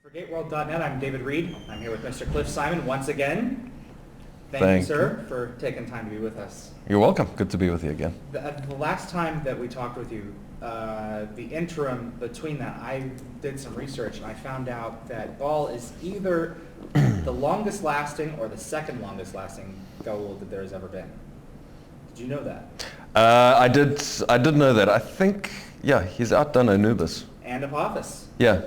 For GateWorld.net, I'm David Reed. I'm here with Mr. Cliff Simon once again. Thank you, sir, for taking time to be with us. You're welcome. Good to be with you again. The last time that we talked with you, the interim between that, I did some research and I found out that Baal is either the longest lasting or the second longest lasting GateWorld that there has ever been. Did you know that? I did know that. I think, yeah, he's outdone Anubis. And Apophis. Yeah.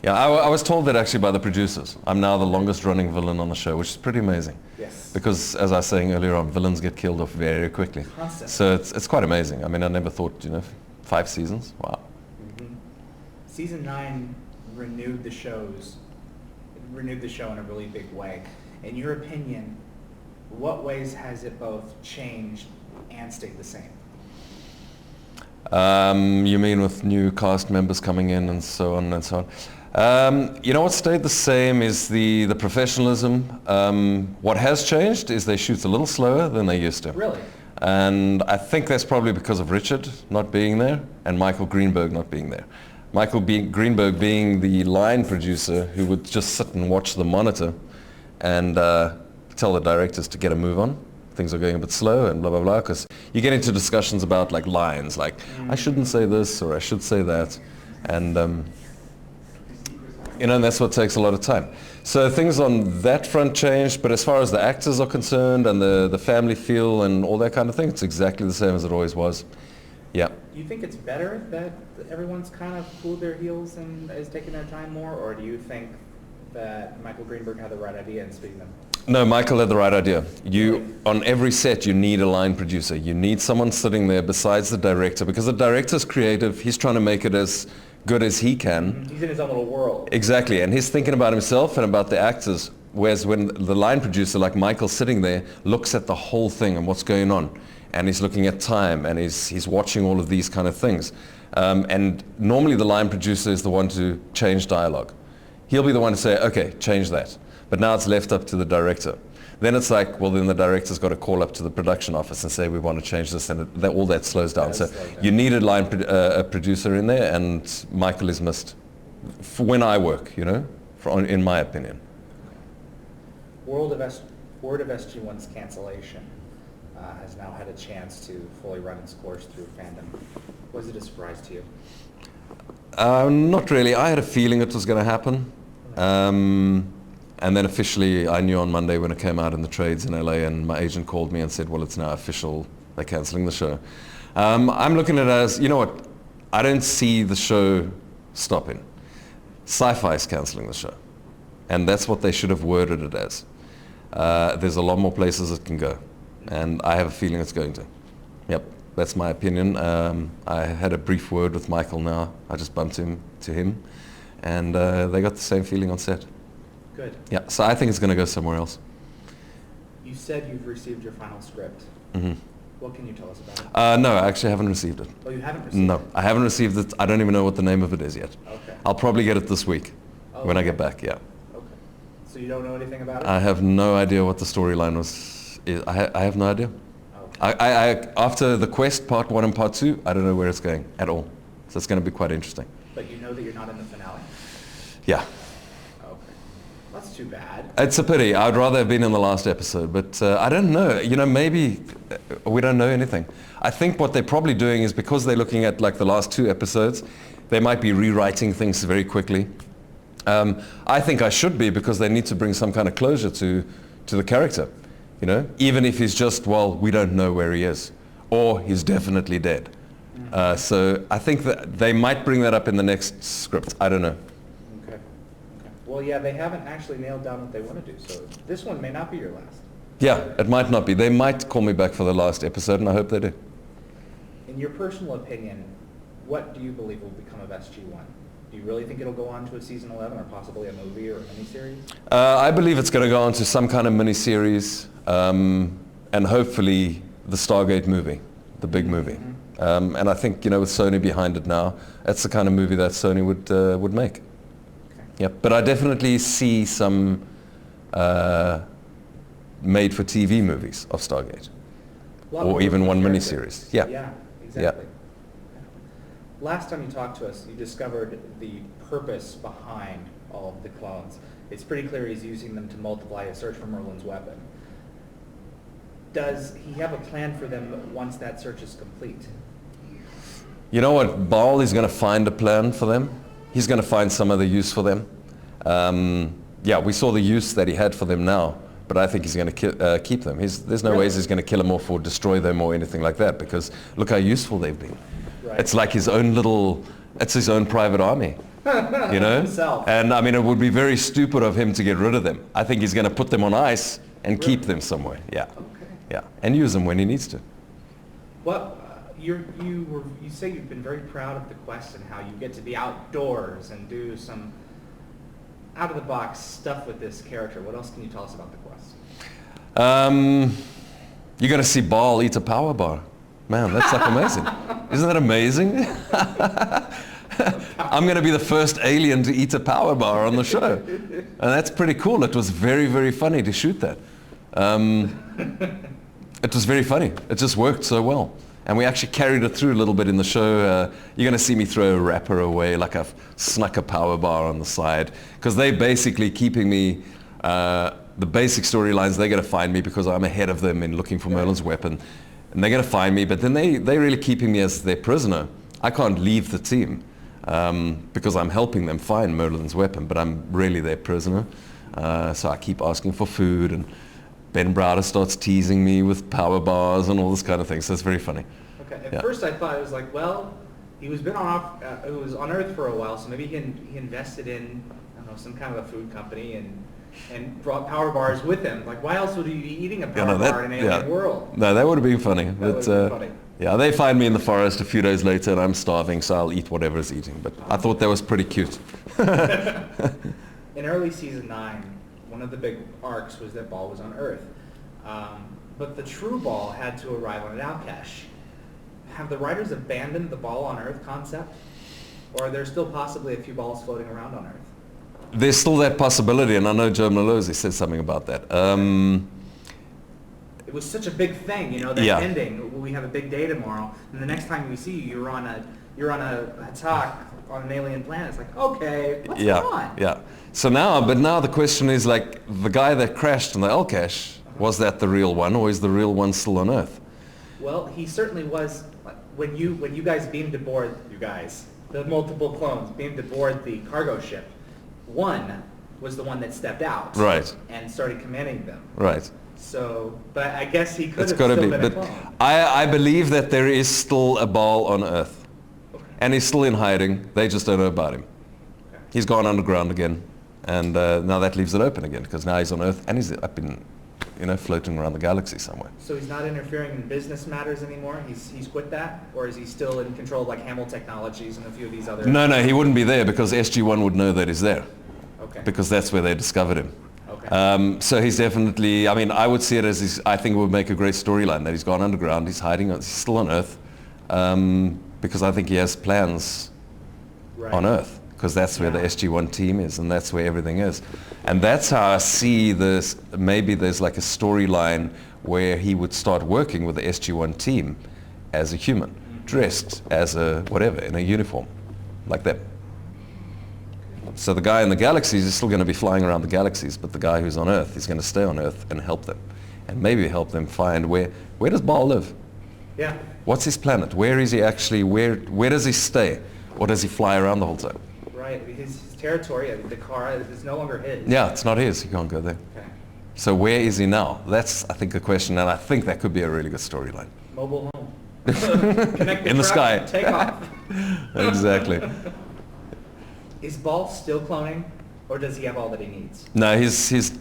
Yeah, I was told that actually by the producers. I'm now the longest running villain on the show, which is pretty amazing. Yes. Because, as I was saying earlier on, villains get killed off very quickly. Constantly. So it's quite amazing. I mean, I never thought, 5 seasons. Wow. Mm-hmm. Season 9 renewed the show in a really big way. In your opinion, what ways has it both changed and stayed the same? You mean with new cast members coming in and so on and so on? What stayed the same is the professionalism. What has changed is they shoot a little slower than they used to. Really? And I think that's probably because of Richard not being there and Michael Greenberg not being there. Greenberg being the line producer who would just sit and watch the monitor and tell the directors to get a move on. Things are going a bit slow and blah, blah, blah, because you get into discussions about like lines, like I shouldn't say this or I should say that. And, and that's what takes a lot of time. So things on that front changed, but as far as the actors are concerned and the family feel and all that kind of thing, it's exactly the same as it always was. Yeah. Do you think it's better that everyone's kind of cooled their heels and is taking their time more, or do you think that Michael Greenberg had the right idea in speaking them? No, Michael had the right idea. On every set, you need a line producer. You need someone sitting there besides the director, because the director's creative. He's trying to make it as good as he can. He's in his own little world. Exactly, and he's thinking about himself and about the actors, whereas when the line producer, like Michael's sitting there, looks at the whole thing and what's going on, and he's looking at time, and he's watching all of these kind of things. And normally the line producer is the one to change dialogue. He'll be the one to say, okay, change that. But now it's left up to the director. Then it's like, well, then the director's got to call up to the production office and say, we want to change this, and all that slows down. So you need a producer in there, and Michael is missed when I work, in my opinion. Word of SG1's cancellation has now had a chance to fully run its course through fandom. Was it a surprise to you? Not really. I had a feeling it was going to happen. And then officially, I knew on Monday when it came out in the trades in LA, and my agent called me and said, well, it's now official. They're canceling the show. I'm looking at it as, you know what? I don't see the show stopping. Sci-fi is canceling the show. And that's what they should have worded it as. There's a lot more places it can go. And I have a feeling it's going to. Yep, that's my opinion. I had a brief word with Michael now. I just bumped to him. And they got the same feeling on set. Good. Yeah, so I think it's going to go somewhere else. You said you've received your final script. Mm-hmm. What can you tell us about it? No, I actually haven't received it. Oh, you haven't received it? No, I haven't received it. I don't even know what the name of it is yet. Okay. I'll probably get it this week when I get back, yeah. Okay. So you don't know anything about it? I have no idea what the storyline was. I have no idea. Okay. I after the quest part 1 and part 2, I don't know where it's going at all. So it's going to be quite interesting. But you know that you're not in the finale? Yeah. That's too bad. It's a pity. I'd rather have been in the last episode, but I don't know. Maybe we don't know anything. I think what they're probably doing is because they're looking at like the last 2 episodes, they might be rewriting things very quickly. I think I should be, because they need to bring some kind of closure to the character. Even if he's just, well, we don't know where he is, or he's definitely dead. So I think that they might bring that up in the next script. I don't know. Well, yeah, they haven't actually nailed down what they want to do, so this one may not be your last. Yeah, it might not be. They might call me back for the last episode, and I hope they do. In your personal opinion, what do you believe will become of SG1? Do you really think it'll go on to a season 11, or possibly a movie or a miniseries? I believe it's going to go on to some kind of miniseries, and hopefully the Stargate movie, the big movie. Mm-hmm. And I think, with Sony behind it now, it's the kind of movie that Sony would make. Yep, but I definitely see some made-for-TV movies of Stargate, or even one miniseries. Yeah, yeah, exactly. last time you talked to us, you discovered the purpose behind all of the clones. It's pretty clear he's using them to multiply his search for Merlin's weapon. Does he have a plan for them once that search is complete? You know what? Baal is going to find a plan for them. He's going to find some other use for them. Yeah, we saw the use that he had for them now, but I think he's going to keep them. There's no ways he's going to kill them off or destroy them or anything like that, because look how useful they've been. Right. It's like his own it's his own private army, you know? Himself. And I mean, it would be very stupid of him to get rid of them. I think he's going to put them on ice and keep them somewhere. Yeah. Okay. Yeah, and use them when he needs to. Well, you say you've been very proud of the quest and how you get to be outdoors and do some out-of-the-box stuff with this character. What else can you tell us about the quest? You're going to see Baal eat a power bar. Man, that's like amazing. Isn't that amazing? I'm going to be the first alien to eat a power bar on the show. And that's pretty cool. It was very, very funny to shoot that. It was very funny. It just worked so well. And we actually carried it through a little bit in the show. You're going to see me throw a wrapper away, like I've snuck a power bar on the side. Because they're basically keeping me, the basic storylines, they're going to find me because I'm ahead of them in looking for Merlin's weapon. And they're going to find me, but then they're really keeping me as their prisoner. I can't leave the team because I'm helping them find Merlin's weapon, but I'm really their prisoner. So I keep asking for food, and Ben Browder starts teasing me with power bars and all this kind of thing. So it's very funny. Okay. At first I thought it was like, well, he was on Earth for a while, so maybe he invested in, I don't know, some kind of a food company and brought power bars with him. Like, why else would he be eating a power bar in an alien world? No, that would have been funny. That would have been funny. Yeah, they find me in the forest a few days later, and I'm starving, so I'll eat whatever is eating. But I thought that was pretty cute. In early season 9, one of the big arcs was that Baal was on Earth. But the true Baal had to arrive on an outcache. Have the writers abandoned the Baal on Earth concept? Or are there still possibly a few Baals floating around on Earth? There's still that possibility, and I know Joe Malozzi said something about that. It was such a big thing, that ending. We have a big day tomorrow, and the next time we see you, you're on a talk on an alien planet. It's like, okay, what's going on? Yeah. So now the question is, like, the guy that crashed in the Alcash, was that the real one, or is the real one still on Earth? Well, he certainly was. When you guys beamed aboard, the multiple clones beamed aboard the cargo ship, one was the one that stepped out, right, and started commanding them, right. So, but I guess he could have still been a clone. I believe that there is still a Baal on Earth, and he's still in hiding. They just don't know about him. Okay. He's gone underground again, and now that leaves it open again, because now he's on Earth and he's up in, floating around the galaxy somewhere. So he's not interfering in business matters anymore? He's quit that? Or is he still in control of like Hamill Technologies and a few of these other... No, he wouldn't be there because SG-1 would know that he's there. Okay. Because that's where they discovered him. Okay. So he's definitely, I would see it as, I think it would make a great storyline that he's gone underground, he's hiding, he's still on Earth, because I think he has plans on Earth, because that's where the SG-1 team is, and that's where everything is. And that's how I see this, maybe there's like a storyline where he would start working with the SG-1 team as a human, dressed as a whatever, in a uniform, like that. So the guy in the galaxies is still going to be flying around the galaxies, but the guy who's on Earth is going to stay on Earth and help them, and maybe help them find where does Baal live? Yeah. What's his planet? Where is he actually? Where does he stay? Or does he fly around the whole time? Right. His territory, the car is no longer his. Yeah, it's not his. He can't go there. Okay. So where is he now? That's, I think, the question, and I think that could be a really good storyline. Mobile home. Connect In the sky. Take off. Exactly. Is Baal still cloning, or does he have all that he needs? No, he's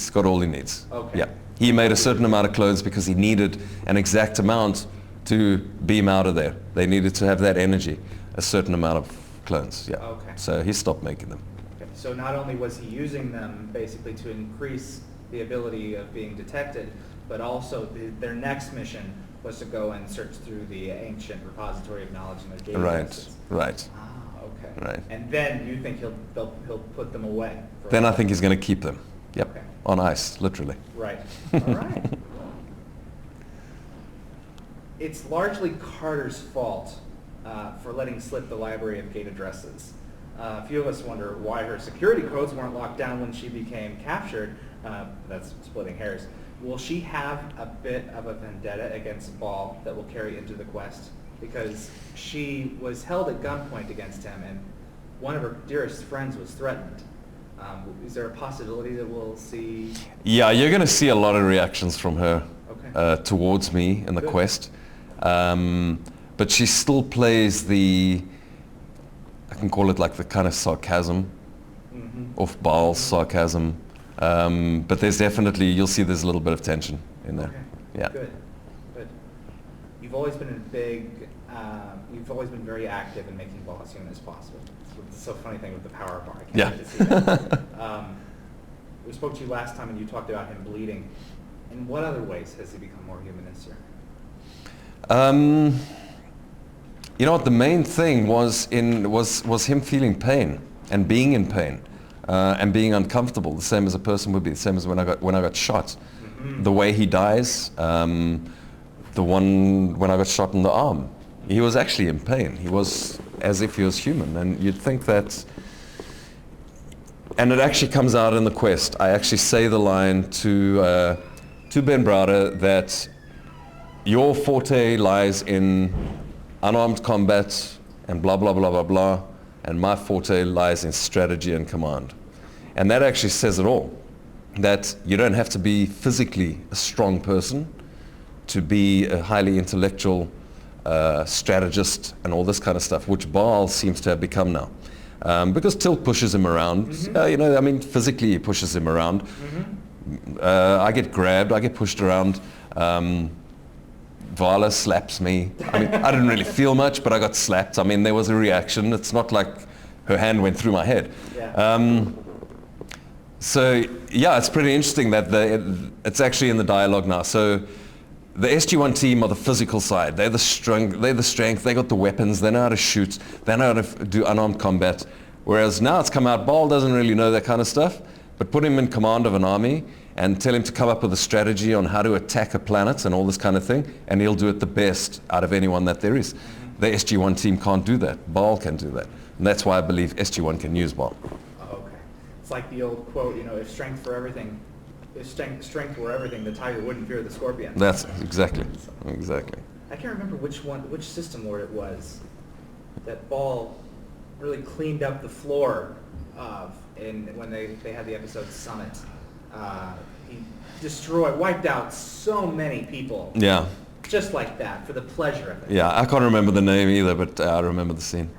got all he needs. Okay. Yeah. He made a certain amount of clones because he needed an exact amount to beam out of there. They needed to have that energy, a certain amount of clones. Yeah. Okay. So he stopped making them. Okay. So not only was he using them basically to increase the ability of being detected, but also their next mission was to go and search through the ancient repository of knowledge and their databases. Right. Ah, okay. Right. And then you think he'll put them away? Then I think he's going to keep them. Yep. Okay. On ice, literally. Right. All right. It's largely Carter's fault for letting slip the library of gate addresses. A few of us wonder why her security codes weren't locked down when she became captured. That's splitting hairs. Will she have a bit of a vendetta against Baal that will carry into the quest? Because she was held at gunpoint against him, and one of her dearest friends was threatened. Is there a possibility that we'll see? Yeah, you're going to see a lot of reactions from her Okay. towards me in the Good. quest. But she still plays I can call it like the kind of sarcasm of Baal's sarcasm. But there's definitely, you'll see there's a little bit of tension in there. Okay. Yeah. Good. Good. You've always been you've always been very active in making Baal as human as possible. It's so funny thing with the power bar. I can't Yeah. wait to see that. We spoke to you last time and you talked about him bleeding. In what other ways has he become more human this year? You know what? The main thing was him feeling pain and being in pain and being uncomfortable, the same as a person would be, the same as when I got shot. Mm-hmm. The way he dies, the one when I got shot in the arm, he was actually in pain. He was as if he was human, and you'd think that. And it actually comes out in the quest. I actually say the line to Ben Browder that your forte lies in unarmed combat and blah, blah, blah, blah, blah, and my forte lies in strategy and command. And that actually says it all, that you don't have to be physically a strong person to be a highly intellectual strategist and all this kind of stuff, which Baal seems to have become now. Because Tilt pushes him around. Physically he pushes him around. I get grabbed, I get pushed around. Vala slaps me. I didn't really feel much, but I got slapped. There was a reaction. It's not like her hand went through my head. Yeah. So yeah, it's pretty interesting that it's actually in the dialogue now. So the SG-1 team are the physical side. They're the strength. They got the weapons. They know how to shoot. They know how to do unarmed combat. Whereas now it's come out, Baal doesn't really know that kind of stuff. But put him in command of an army and tell him to come up with a strategy on how to attack a planet and all this kind of thing, and he'll do it the best out of anyone that there is. The SG-1 team can't do that. Baal can do that. And that's why I believe SG-1 can use Baal. Oh, okay. It's like the old quote, if strength were everything, the tiger wouldn't fear the scorpion. That's exactly. I can't remember which system lord it was that Baal really cleaned up the floor of when they had the episode Summit. He wiped out so many people. Yeah. Just like that, for the pleasure of it. Yeah, I can't remember the name either, but I remember the scene.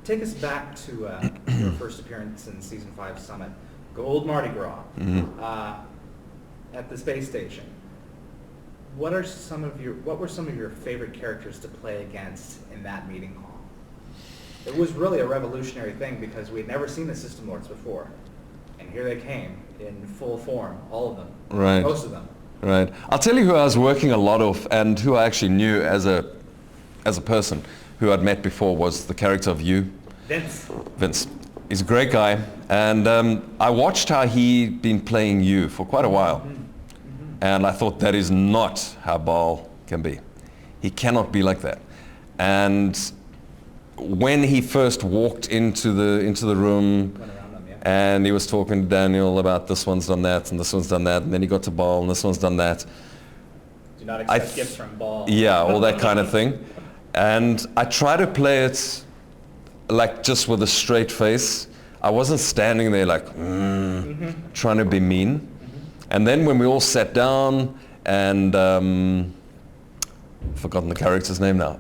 Take us back to your first appearance in season 5 Summit, Gold Mardi Gras, at the space station. What were some of your favorite characters to play against in that meeting hall? It was really a revolutionary thing because we had never seen the System Lords before. And here they came in full form, all of them. Right. Most of them. Right. I'll tell you who I was working a lot of and who I actually knew as a person who I'd met before was the character of you. Vince. He's a great guy. And I watched how he'd been playing you for quite a while. And I thought that is not how Baal can be. He cannot be like that. And when he first walked into the room, Went around them, yeah. and he was talking to Daniel about this one's done that and this one's done that, and then he got to Baal and this one's done that. Do not accept gifts from Baal. Yeah, all that kind of thing. And I try to play it like just with a straight face. I wasn't standing there like trying to be mean. And then when we all sat down and forgotten the character's name now.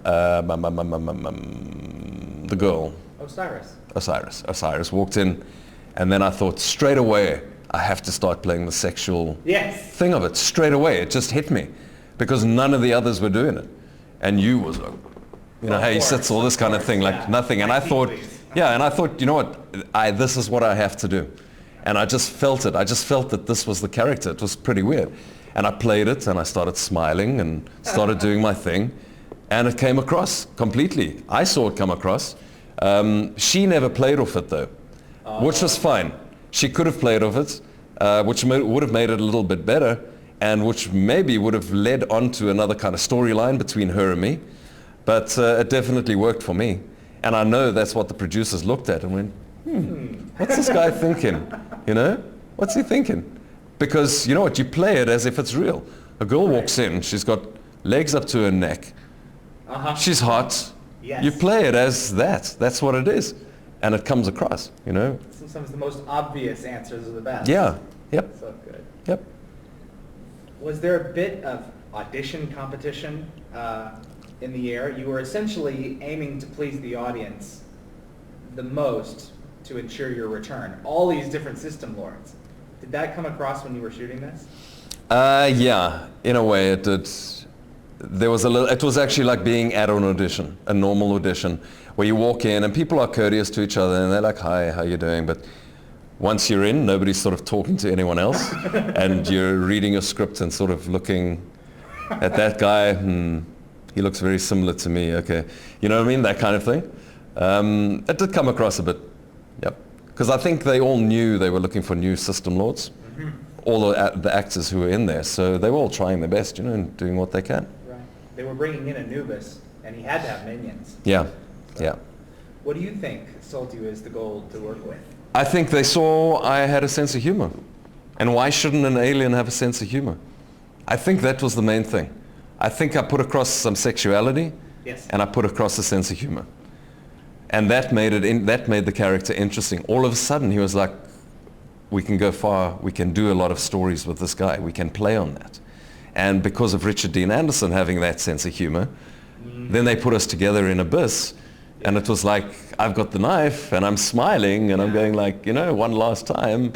The girl. Osiris walked in, and then I thought straight away I have to start playing the sexual thing of it. Straight away, it just hit me because none of the others were doing it, and you was like, hey, he sits all this kind of thing like nothing. And I thought, you know what, this is what I have to do, and I just felt it. I just felt that this was the character. It was pretty weird. And I played it, and I started smiling and started doing my thing. And it came across completely. I saw it come across. She never played off it, though, which was fine. She could have played off it, which would have made it a little bit better, and which maybe would have led on to another kind of storyline between her and me. But it definitely worked for me. And I know that's what the producers looked at and went, what's this guy thinking? You know? What's he thinking? Because you know what? You play it as if it's real. A girl walks in, she's got legs up to her neck. She's hot. Yes. You play it as that. That's what it is. And it comes across, you know? Sometimes the most obvious answers are the best. Yeah. Yep. So good. Yep. Was there a bit of audition competition in the air? You were essentially aiming to please the audience the most to ensure your return. All these different system lords. Did that come across when you were shooting this? Yeah, in a way it did. There was a little, it was actually like being at an audition, a normal audition, where you walk in and people are courteous to each other and they're like, hi, how you doing? But once you're in, nobody's sort of talking to anyone else and you're reading your script and sort of looking at that guy, he looks very similar to me, okay. You know what I mean? That kind of thing. It did come across a bit, yep. Because I think they all knew they were looking for new system lords, all the actors who were in there, so they were all trying their best, you know, and doing what they can. Right. They were bringing in Anubis, and he had to have minions. Yeah, So, yeah. What do you think sold you as the gold to work with? I think they saw I had a sense of humor. And why shouldn't an alien have a sense of humor? I think that was the main thing. I think I put across some sexuality, Yes. and I put across a sense of humor. And that made that made the character interesting. All of a sudden, he was like, we can go far, we can do a lot of stories with this guy, we can play on that. And because of Richard Dean Anderson having that sense of humor, then they put us together in Abyss, and it was like, I've got the knife, and I'm smiling, and I'm going like, you know, one last time.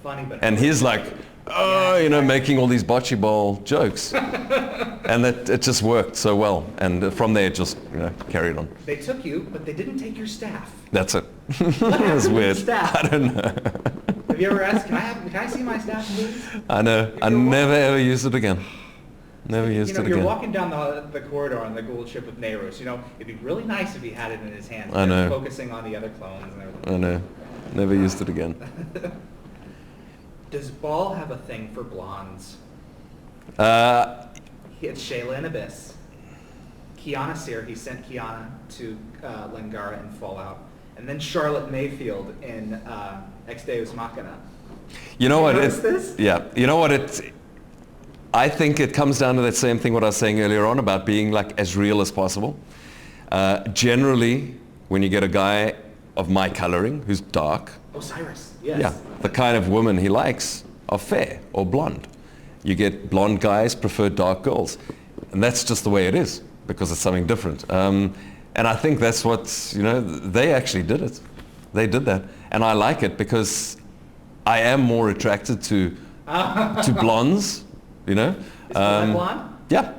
Funny, but And he's like, oh, you know, making all these bocce ball jokes. And that it just worked so well. And from there, it just, you know, carried on. they took you, but they didn't take your staff. That's it. What It happened was to the weird. staff? I don't know. Have you ever asked, can I see my staff, please? I know. I never ever used it again. Never used You know, it you're again. walking down the corridor on the gold ship with Nehru's. You know, it'd be really nice if he had it in his hands. I know. Focusing on the other clones and everything. I know. Never used it again. Does Baal have a thing for blondes? He had Shayla in Abyss. Kiana Sear, he sent Kiana to Lengara in Fallout. And then Charlotte Mayfield in Ex Deus Machina. You know what? notice this? Yeah. You know what? I think it comes down to that same thing what I was saying earlier on about being like as real as possible. Generally, when you get a guy of my coloring who's dark, Osiris, yes. yeah, the kind of women he likes are fair or blonde. You get blonde guys prefer dark girls. And that's just the way it is because it's something different. And I think that's what, you know, they actually did it. They did that. And I like it because I am more attracted to blondes, you know. Is Colette blonde? Yeah.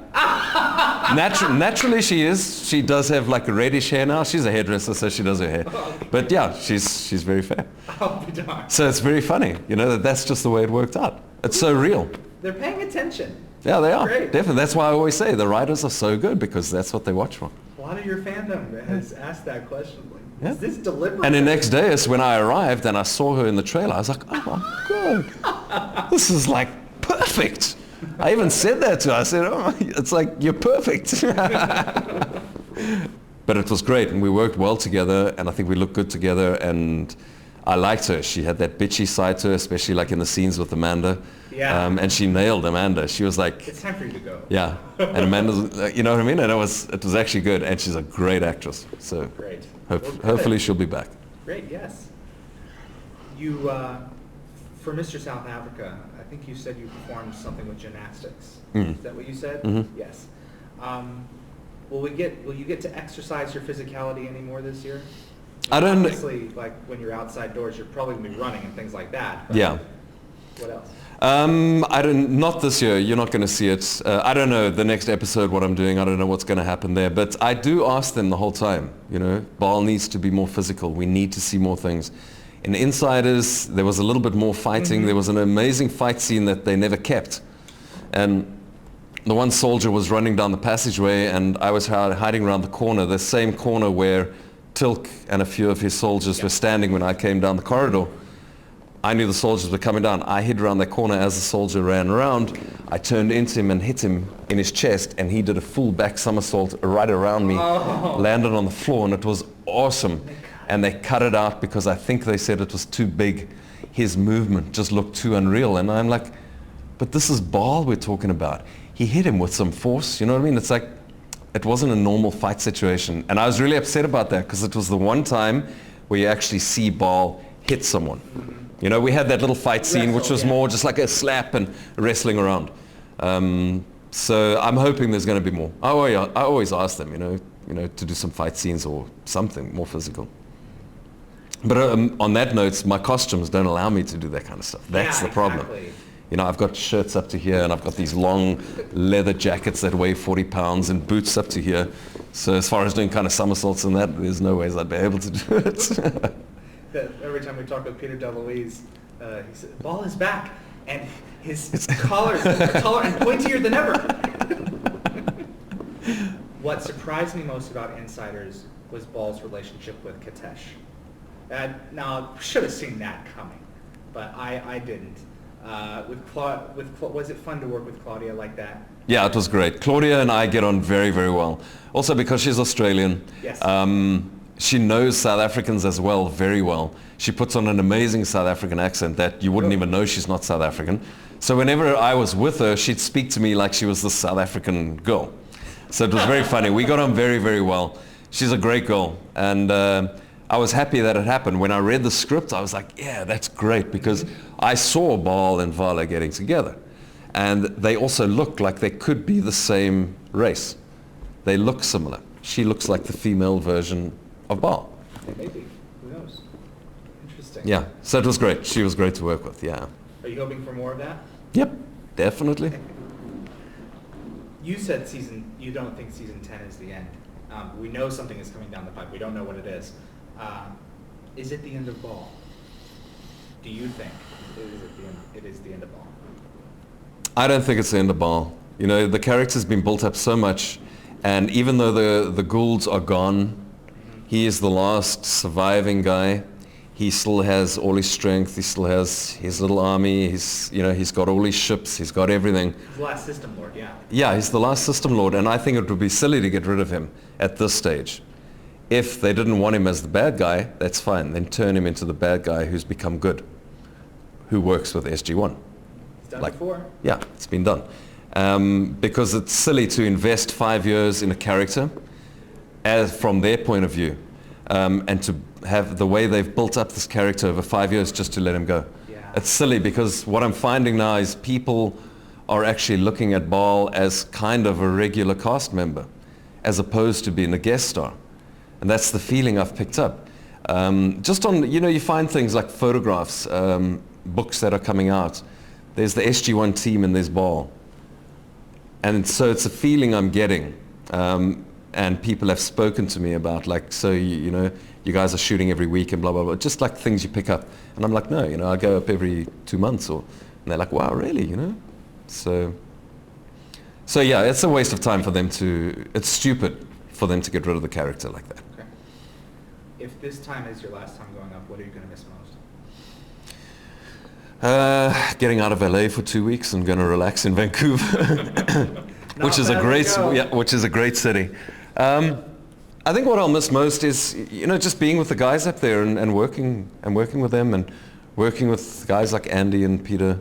Naturally she is. She does have like a reddish hair now. She's a hairdresser, so she does her hair. But yeah, she's very fair. I'll be darned. So it's very funny, you know, that's just the way it worked out. It's so real. They're paying attention. Yeah, they are. Great. Definitely. That's why I always say the writers are so good because that's what they watch for. A lot of your fandom has asked that question. Like, Yeah. is this deliberate? And the next day is when I arrived and I saw her in the trailer. I was like, oh my God, this is like perfect. I even said that to her. I said, oh, it's like, you're perfect. But it was great and we worked well together and I think we looked good together and I liked her. She had that bitchy side to her, especially like in the scenes with Amanda. Yeah. And she nailed Amanda. She was like, It's time for you to go. yeah. And Amanda's, you know what I mean? And it was actually good and she's a great actress. So Great. Well, good. hopefully she'll be back. Great, yes. You, for Mr. South Africa, I think you said you performed something with gymnastics. Mhm. Is that what you said? Mhm. Yes. Will you get to exercise your physicality anymore this year? I don't- Obviously, like when you're outside doors, you're probably gonna be running and things like that. But Yeah. What else? Not this year. You're not going to see it. I don't know the next episode what I'm doing. I don't know what's going to happen there. But I do ask them the whole time. You know, Baal needs to be more physical. We need to see more things. In Insiders, there was a little bit more fighting. Mhm. There was an amazing fight scene that they never kept. And the one soldier was running down the passageway, and I was hiding around the corner, the same corner where Tilk and a few of his soldiers were standing when I came down the corridor. I knew the soldiers were coming down. I hid around that corner as the soldier ran around. I turned into him and hit him in his chest, and he did a full back somersault right around me, landed on the floor, and it was awesome. And they cut it out because I think they said it was too big. His movement just looked too unreal. And I'm like, but this is Baal we're talking about. He hit him with some force, you know what I mean? It's like, it wasn't a normal fight situation. And I was really upset about that because it was the one time where you actually see Baal hit someone. You know, we had that little fight scene, which was more just like a slap and wrestling around. So I'm hoping there's going to be more. I always ask them, you know, to do some fight scenes or something more physical. But on that note, my costumes don't allow me to do that kind of stuff. That's the problem. Exactly. You know, I've got shirts up to here, and I've got these long leather jackets that weigh 40 pounds and boots up to here. So as far as doing kind of somersaults and that, there's no ways I'd be able to do it. Every time we talk with Peter DeLuise, he said, Baal is back, and his collar is taller and pointier than ever. What surprised me most about Insiders was Baal's relationship with Katesh. Now, should have seen that coming, but I didn't. Was it fun to work with Claudia like that? Yeah, it was great. Claudia and I get on very, very well. Also because she's Australian. Yes. She knows South Africans as well, very well. She puts on an amazing South African accent that you wouldn't even know she's not South African. So whenever I was with her, she'd speak to me like she was the South African girl. So it was very funny. We got on very, very well. She's a great girl. And I was happy that it happened. When I read the script, I was like, yeah, that's great, because I saw Baal and Vala getting together. And they also look like they could be the same race. They look similar. She looks like the female version of Baal. Maybe. Who knows? Interesting. Yeah, so it was great. She was great to work with, yeah. Are you hoping for more of that? Yep, definitely. You said you don't think season 10 is the end. We know something is coming down the pipe. We don't know what it is. Is it the end of Baal? Do you think it is the end of Baal? I don't think it's the end of Baal. You know, the character's been built up so much, and even though the Goulds are gone, he is the last surviving guy. He still has all his strength. He still has his little army. He's got all his ships. He's got everything. He's the last system lord, yeah. Yeah, he's the last system lord, and I think it would be silly to get rid of him at this stage. If they didn't want him as the bad guy, that's fine. Then turn him into the bad guy who's become good, who works with SG-1. It's done before. Yeah, it's been done. Because it's silly to invest 5 years in a character from their point of view, and to have the way they've built up this character over 5 years just to let him go. Yeah. It's silly, because what I'm finding now is people are actually looking at Baal as kind of a regular cast member, as opposed to being a guest star. And that's the feeling I've picked up. Just on, you find things like photographs, books that are coming out. There's the SG-1 team and there's Baal. And so it's a feeling I'm getting. And people have spoken to me about, like, so, you guys are shooting every week and blah, blah, blah. Just like things you pick up. And I'm like, no, I go up every 2 months. And they're like, wow, really, So yeah, it's a waste of time for them it's stupid for them to get rid of the character like that. Okay. If this time is your last time going up, what are you going to miss most? Getting out of LA for 2 weeks and going to relax in Vancouver, which is a great city. I think what I'll miss most is, just being with the guys up there and working with them, and working with guys like Andy and Peter,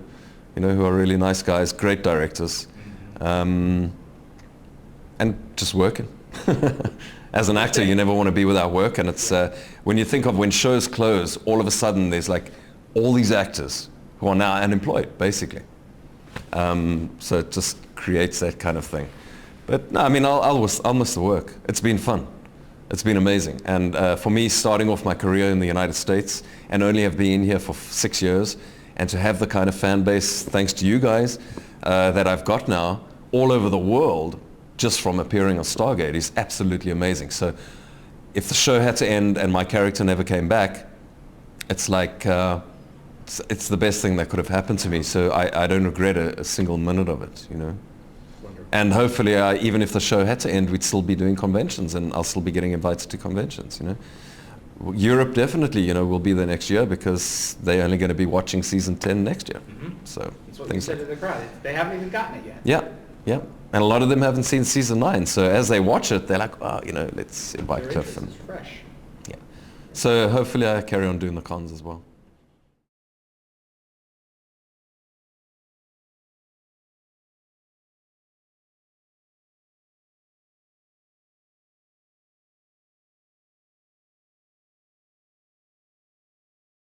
who are really nice guys, great directors, and just working. As an actor, you never want to be without work, and it's when you think of when shows close, all of a sudden there's like all these actors who are now unemployed, basically. So it just creates that kind of thing. But no, I mean, I'll miss the work. It's been fun. It's been amazing. And for me, starting off my career in the United States and only have been here for 6 years, and to have the kind of fan base, thanks to you guys, that I've got now all over the world, just from appearing on Stargate, is absolutely amazing. So if the show had to end and my character never came back, it's like, it's the best thing that could have happened to me. So I don't regret a single minute of it, Wonderful. And hopefully, even if the show had to end, we'd still be doing conventions, and I'll still be getting invited to conventions, Europe definitely, will be there next year because they're only going to be watching season 10 next year. So That's what they things said to the crowd. They haven't even gotten it yet. yeah, yeah. And a lot of them haven't seen season 9. So as they watch it, they're like, oh, let's invite Their Cliff. interest is fresh. Yeah. So hopefully I carry on doing the cons as well.